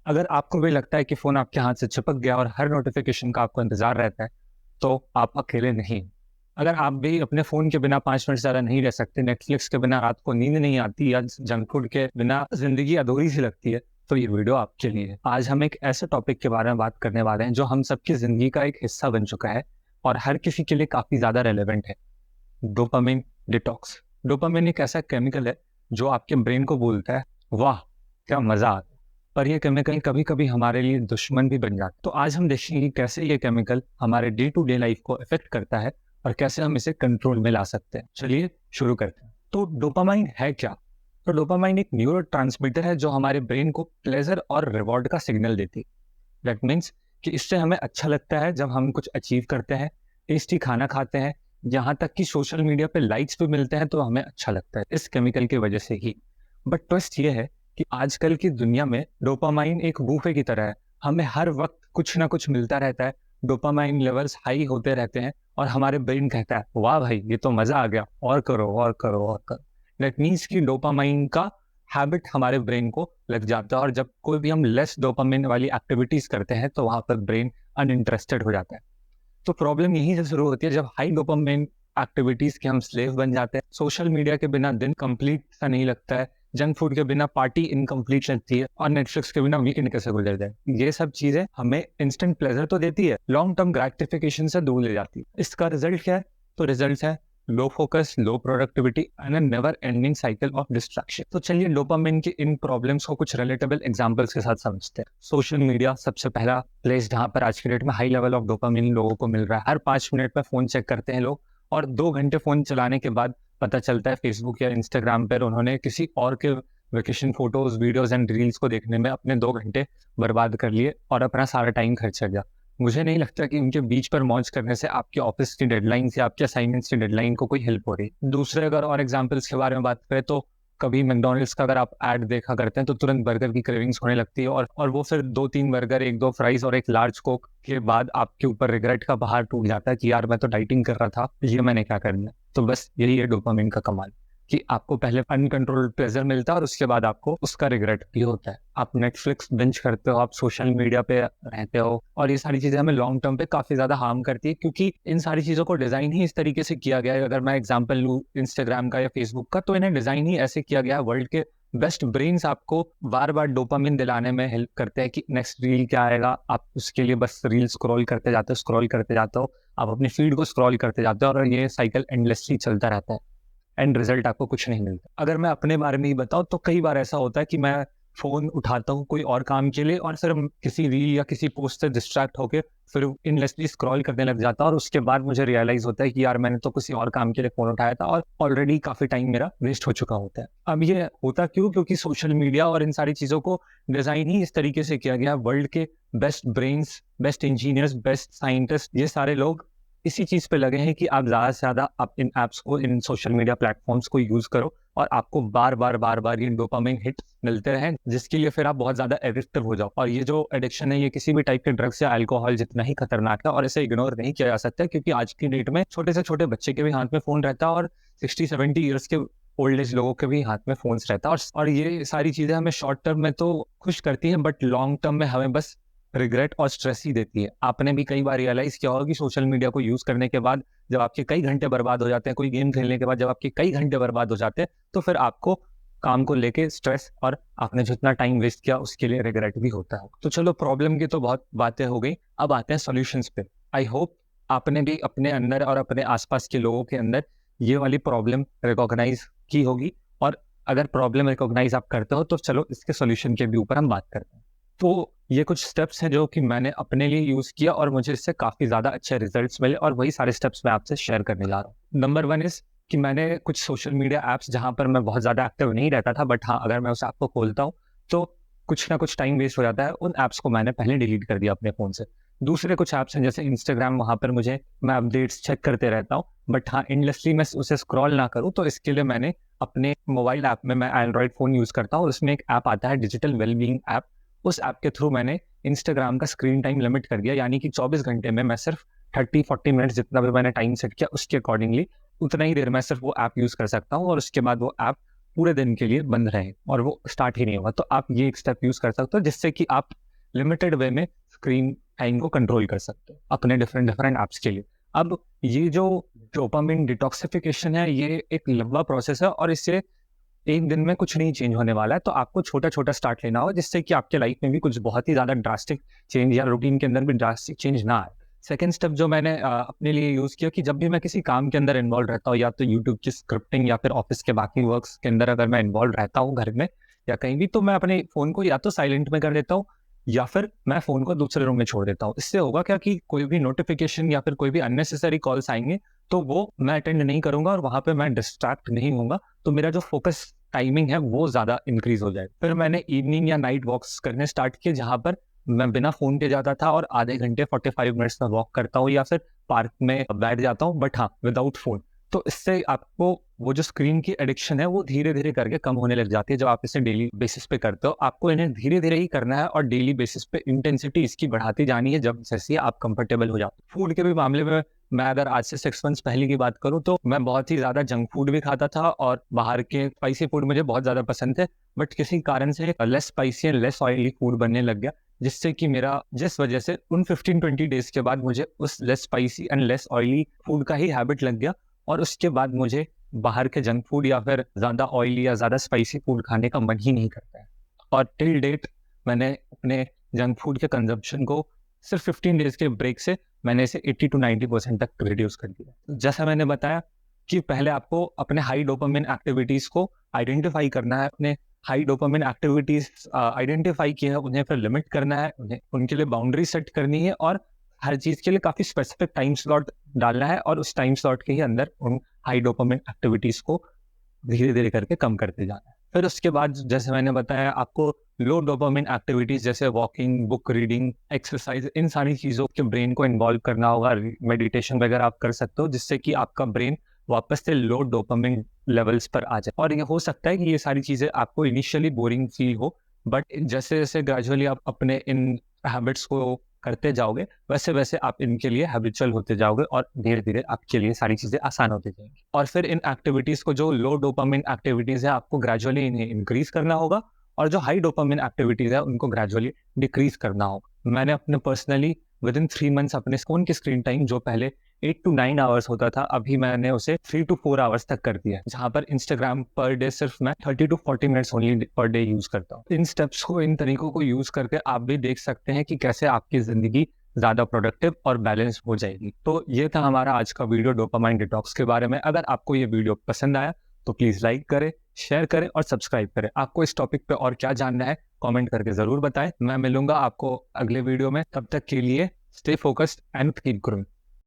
अगर आपको भी लगता है कि फ़ोन आपके हाथ से चिपक गया और हर नोटिफ़िकेशन का आपको इंतज़ार रहता है, तो आप अकेले नहीं। अगर आप भी अपने फ़ोन के बिना 5 मिनट से ज़्यादा नहीं रह सकते, नेटफ्लिक्स के बिना रात को नींद नहीं आती या जंक फूड के बिना ज़िंदगी अधूरी-सी लगती है, तो ये वीडियो आपके लिए है। आज हम एक ऐसे टॉपिक के बारे में बात करने वाले हैं, जो हम सबकी ज़िंदगी का एक हिस्सा बन चुका है और हर किसी के लिए काफ़ी ज़्यादा रेलेवेंट है। Dopamine detox. डोपामाइन एक ऐसा केमिकल है जो आपके ब्रेन को बोलता है, वाह क्या मजा आता है। पर यह केमिकल कभी कभी हमारे लिए दुश्मन भी बन जाता है। तो आज हम देखेंगे कि कैसे ये केमिकल हमारे डे टू डे लाइफ को इफेक्ट करता है और कैसे हम इसे कंट्रोल में ला सकते हैं। चलिए शुरू करते हैं। तो डोपामाइन है क्या? तो डोपामाइन एक न्यूरो है जो हमारे ब्रेन को प्लेजर और रिवॉर्ड का सिग्नल देती है। दैट मीन्स कि इससे हमें अच्छा लगता है जब हम कुछ अचीव करते हैं, टेस्टी खाना खाते हैं, यहाँ तक कि सोशल मीडिया पे लाइक्स भी मिलते हैं तो हमें अच्छा लगता है इस केमिकल की वजह से ही। बट ट्विस्ट ये है कि आजकल की दुनिया में डोपामाइन एक बूफे की तरह है। हमें हर वक्त कुछ ना कुछ मिलता रहता है, डोपामाइन लेवल्स हाई होते रहते हैं और हमारे ब्रेन कहता है वाह भाई ये तो मजा आ गया, और करो और करो और करो। दैट मीन्स कि डोपामाइन का हैबिट हमारे ब्रेन को लग जाता है और जब कोई भी हम लेस डोपामिन वाली एक्टिविटीज करते हैं तो वहां पर ब्रेन अनइंटरेस्टेड हो जाता है। तो प्रॉब्लम यहीं से शुरू होती है जब हाई डोपामिन एक्टिविटीज के हम स्लेव बन जाते हैं। सोशल मीडिया के बिना दिन कंप्लीट सा नहीं लगता है, जंक फूड के बिना पार्टी इनकम्प्लीट लगती है और नेटफ्लिक्स के बिना वीकेंड कैसे गुजर जाए। ये सब चीजें हमें इंस्टेंट प्लेजर तो देती है, लॉन्ग टर्म ग्रेटिफिकेशन से दूर ले जाती है। इसका रिजल्ट क्या है? तो रिजल्ट है low focus, low productivity and a never ending cycle of distraction. तो चलिए डोपामिन की इन प्रॉब्लम्स को कुछ रिलेटेबल एग्जांपल्स के साथ समझते हैं। सोशल मीडिया सबसे पहला प्लेस जहां पर आज के डेट में हाई लेवल ऑफ डोपामिन लोगों को मिल रहा है। हर 5 मिनट में फोन चेक करते हैं लोग और 2 घंटे फोन चलाने के बाद पता चलता है फेसबुक या इंस्टाग्राम पर उन्होंने किसी और के vacation photos, videos and reels को देखने में अपने 2 घंटे बर्बाद कर लिए और अपना सारा टाइम खर्च कर गया। मुझे नहीं लगता कि उनके बीच पर मौज करने से आपके ऑफिस की डेडलाइन या आपके असाइनमेंट्स की डेडलाइन को कोई हेल्प हो रही है। दूसरे अगर और एग्जांपल्स के बारे में बात करें तो कभी मैकडॉनल्ड्स का अगर आप ऐड देखा करते हैं तो तुरंत बर्गर की क्रेविंग्स होने लगती है और वो फिर 2-3 बर्गर, 1-2 फ्राइज और एक लार्ज कोक के बाद आपके ऊपर रिग्रेट का पहाड़ टूट जाता है कि यार मैं तो डाइटिंग कर रहा था, ये मैंने क्या करना। तो बस यही है डोपामिन का कमाल कि आपको पहले अनकंट्रोल्ड प्लेजर मिलता है और उसके बाद आपको उसका रिग्रेट भी होता है। आप नेटफ्लिक्स बिंज करते हो, आप सोशल मीडिया पे रहते हो और ये सारी चीजें हमें लॉन्ग टर्म पे काफी ज्यादा हार्म करती है क्योंकि इन सारी चीजों को डिजाइन ही इस तरीके से किया गया है। अगर मैं एग्जांपल लूं इंस्टाग्राम का या फेसबुक का, तो इन्हें डिजाइन ही ऐसे किया गया है। वर्ल्ड के बेस्ट ब्रेन्स आपको बार बार डोपामिन दिलाने में हेल्प करते हैं कि नेक्स्ट रील क्या आएगा, आप उसके लिए बस रील स्क्रॉल करते जाते हो, स्क्रॉल करते जाते हो, आप अपनी फीड को स्क्रॉल करते जाते हो और ये साइकिल एंडलेसली चलता रहता है। एंड रिजल्ट आपको कुछ नहीं मिलता। अगर मैं अपने बारे में ही बताऊं तो कई बार ऐसा होता है कि मैं फोन उठाता हूँ कोई और काम के लिए और फिर किसी रील या किसी पोस्ट से डिस्ट्रैक्ट होकर फिर इनलेसली स्क्रॉल करने लग जाता है और उसके बाद मुझे रियलाइज होता है कि यार मैंने तो किसी और काम के लिए फोन उठाया था और ऑलरेडी काफी टाइम मेरा वेस्ट हो चुका होता है। अब ये होता क्यों? क्योंकि सोशल मीडिया और इन सारी चीजों को डिजाइन ही इस तरीके से किया गया। वर्ल्ड के best brains, best engineers, best scientist, ये सारे लोग इसी चीज पे लगे हैं कि आप ज्यादा से ज्यादा आप इन एप्स को, इन सोशल मीडिया प्लेटफॉर्म्स को यूज करो और आपको बार बार ये डोपामिन हिट मिलते रहे, जिसके लिए फिर आप बहुत ज्यादा एडिक्टिव हो जाओ। और ये जो एडिक्शन है ये किसी भी टाइप के ड्रग्स या अल्कोहल जितना ही खतरनाक है और इसे इग्नोर नहीं किया जा सकता क्योंकि आज की डेट में छोटे से छोटे बच्चे के भी हाथ में फोन रहता है और 60-70 ईयर्स के ओल्ड एज लोगों के भी हाथ में फोन्स रहता है। और ये सारी चीजें हमें शॉर्ट टर्म में तो खुश करती हैं बट लॉन्ग टर्म में हमें बस रिग्रेट और स्ट्रेस ही देती है। आपने भी कई बार रियलाइज किया होगा कि सोशल मीडिया को यूज करने के बाद जब आपके कई घंटे बर्बाद हो जाते हैं, कोई गेम खेलने के बाद जब आपके कई घंटे बर्बाद हो जाते हैं, तो फिर आपको काम को लेके स्ट्रेस और आपने जितना टाइम वेस्ट किया उसके लिए रिग्रेट भी होता है। तो चलो प्रॉब्लम की तो बहुत बातें हो गई, अब आते हैं सॉल्यूशंस पे। आई होप आपने भी अपने अंदर और अपने आसपास के लोगों के अंदर ये वाली प्रॉब्लम रिकॉग्नाइज की होगी और अगर प्रॉब्लम रिकॉग्नाइज आप करते हो तो चलो इसके सॉल्यूशन के भी ऊपर हम बात करते हैं। तो ये कुछ स्टेप्स हैं जो कि मैंने अपने लिए यूज किया और मुझे इससे काफी ज्यादा अच्छे रिजल्ट्स मिले और वही सारे स्टेप्स मैं आपसे शेयर करने जा रहा हूँ। नंबर 1 इज कि मैंने कुछ सोशल मीडिया एप्स जहां पर मैं बहुत ज्यादा एक्टिव नहीं रहता था, बट हाँ अगर मैं उस ऐप को खोलता हूँ तो कुछ ना कुछ टाइम वेस्ट हो जाता है, उन ऐप्स को मैंने पहले डिलीट कर दिया अपने फोन से। दूसरे कुछ ऐप्स हैं जैसे इंस्टाग्राम, वहां पर मैं अपडेट्स चेक करते रहता हूँ, बट हाँ इंडलेसली मैं उसे स्क्रॉल ना करूँ तो इसके लिए मैंने अपने मोबाइल ऐप में, मैं एंड्रॉइड फोन यूज करता हूँ, उसमें एक ऐप आता है डिजिटल वेलबींग ऐप। उस ऐप के थ्रू मैंने इंस्टाग्राम का स्क्रीन टाइम लिमिट कर दिया, यानी कि 24 घंटे में मैं सिर्फ 30-40 मिनट जितना भी मैंने टाइम सेट किया उसके अकॉर्डिंगली उतना ही देर मैं सिर्फ वो ऐप यूज कर सकता हूँ और उसके बाद वो ऐप पूरे दिन के लिए बंद रहे और वो स्टार्ट ही नहीं होगा। तो आप ये एक स्टेप यूज कर सकते हो जिससे कि आप लिमिटेड वे में स्क्रीन टाइम को कंट्रोल कर सकते हो अपने डिफरेंट डिफरेंट ऐप्स के लिए। अब ये जो डोपामिन डिटॉक्सिफिकेशन है ये एक लंबा प्रोसेस है और इससे एक दिन में कुछ नहीं चेंज होने वाला है। तो आपको छोटा छोटा स्टार्ट लेना होगा जिससे कि आपके लाइफ में भी कुछ बहुत ही ज़्यादा ड्रास्टिक चेंज या रूटीन के अंदर भी ड्रास्टिक चेंज ना आए। सेकेंड स्टेप जो मैंने अपने लिए यूज़ किया कि जब भी मैं किसी काम के अंदर इन्वॉल्व रहता हूँ, या तो यूट्यूब की स्क्रिप्टिंग या फिर ऑफिस के बाकी वर्क्स के अंदर अगर मैं इन्वॉल्व रहता हूँ घर में या कहीं भी, तो मैं अपने फ़ोन को या तो साइलेंट में कर देता हूँ या फिर मैं फ़ोन को दूसरे रूम में छोड़ देता हूँ। इससे होगा क्या कि कोई भी नोटिफिकेशन या फिर कोई भी अननेसेसरी कॉल्स आएंगे तो वो मैं अटेंड नहीं करूंगा और वहाँ पे मैं डिस्ट्रैक्ट नहीं होऊंगा, तो मेरा जो फोकस टाइमिंग है वो ज़्यादा इंक्रीज हो जाए। फिर मैंने इवनिंग या नाइट वॉक्स करने स्टार्ट किए जहाँ पर मैं बिना फ़ोन के जाता था और आधे घंटे 45 मिनट्स में वॉक करता हूँ या फिर पार्क में बैठ जाता हूँ, बट हाँ विदाउट फ़ोन। तो इससे आपको वो जो स्क्रीन की एडिक्शन है वो धीरे धीरे करके कम होने लग जाती है। जब आप इसे डेली बेसिस पे करते हो, आपको इन्हें धीरे धीरे ही करना है और डेली बेसिस पे इंटेंसिटी इसकी बढ़ाती जानी है जब जैसे आप कंफर्टेबल हो जाते हो। फूड के भी मामले में मैं अगर आज से 6 मंथ्स पहले की बात करूं तो मैं बहुत ही ज़्यादा जंक फूड भी खाता था और बाहर के स्पाइसी फूड मुझे बहुत ज़्यादा पसंद थे, बट किसी कारण से less spicy and less oily food बनने लग गया, जिससे कि जिस वजह से उन 15-20 डेज के बाद मुझे उस less spicy and less oily food का ही हैबिट लग गया और उसके बाद मुझे बाहर के जंक फूड या फिर ज़्यादा ऑयली या ज़्यादा स्पाइसी फूड खाने का मन ही नहीं करता है। और टिल डेट मैंने अपने जंक फूड के कंजप्शन को सिर्फ 15 डेज के ब्रेक से मैंने इसे 80 to 90% तक रिड्यूस कर दिया। जैसा मैंने बताया कि पहले आपको अपने हाई डोपामिन एक्टिविटीज़ को आइडेंटिफाई करना है, अपने हाई डोपामिन एक्टिविटीज़ आइडेंटिफाई किए हैं, उन्हें फिर लिमिट करना है, उन्हें उनके लिए बाउंड्री सेट करनी है और हर चीज़ के लिए काफ़ी स्पेसिफिक टाइम स्लॉट डालना है और उस टाइम स्लॉट के ही अंदर उन हाई डोपामिन एक्टिविटीज़ को धीरे धीरे करके कम करते जाना है। फिर उसके बाद जैसे मैंने बताया आपको लो डोपामिन एक्टिविटीज़ जैसे वॉकिंग, बुक रीडिंग, एक्सरसाइज, इन सारी चीज़ों के ब्रेन को इन्वॉल्व करना होगा। मेडिटेशन वगैरह आप कर सकते हो जिससे कि आपका ब्रेन वापस से लो डोपामिन लेवल्स पर आ जाए। और ये हो सकता है कि ये सारी चीज़ें आपको इनिशियली बोरिंग फील हो, बट जैसे जैसे ग्रेजुअली आप अपने इन हैबिट्स को करते जाओगे वैसे वैसे आप इनके लिए हैबिचुअल होते जाओगे और धीरे धीरे आपके लिए सारी चीज़ें आसान होती जाएंगी। और फिर इन एक्टिविटीज़ को, जो लो डोपामिन एक्टिविटीज़ है, आपको ग्रेजुअली इन्हें इंक्रीज करना होगा और जो हाई डोपामिन एक्टिविटीज़ है उनको ग्रेजुअली डिक्रीज करना होगा। मैंने अपने पर्सनली विद इन 3 मंथ्स अपने फ़ोन की स्क्रीन टाइम जो पहले 8 to 9 आवर्स होता था, अभी मैंने उसे 3 to 4 आवर्स तक कर दिया है, जहाँ पर इंस्टाग्राम पर डे सिर्फ मैं 30 to 40 minutes only per day use करता हूँ। इन स्टेप्स को, इन तरीकों को यूज़ करके आप भी देख सकते हैं कि कैसे आपकी ज़िंदगी ज़्यादा प्रोडक्टिव और बैलेंस हो जाएगी। तो ये था हमारा आज का वीडियो डोपामाइन डिटॉक्स के बारे में। अगर आपको ये वीडियो पसंद आया तो प्लीज़ लाइक करें, शेयर करें और सब्सक्राइब करें। आपको इस टॉपिक पे और क्या जानना है कमेंट करके ज़रूर बताएं। मैं मिलूंगा आपको अगले वीडियो में, तब तक के लिए stay focused and keep growing.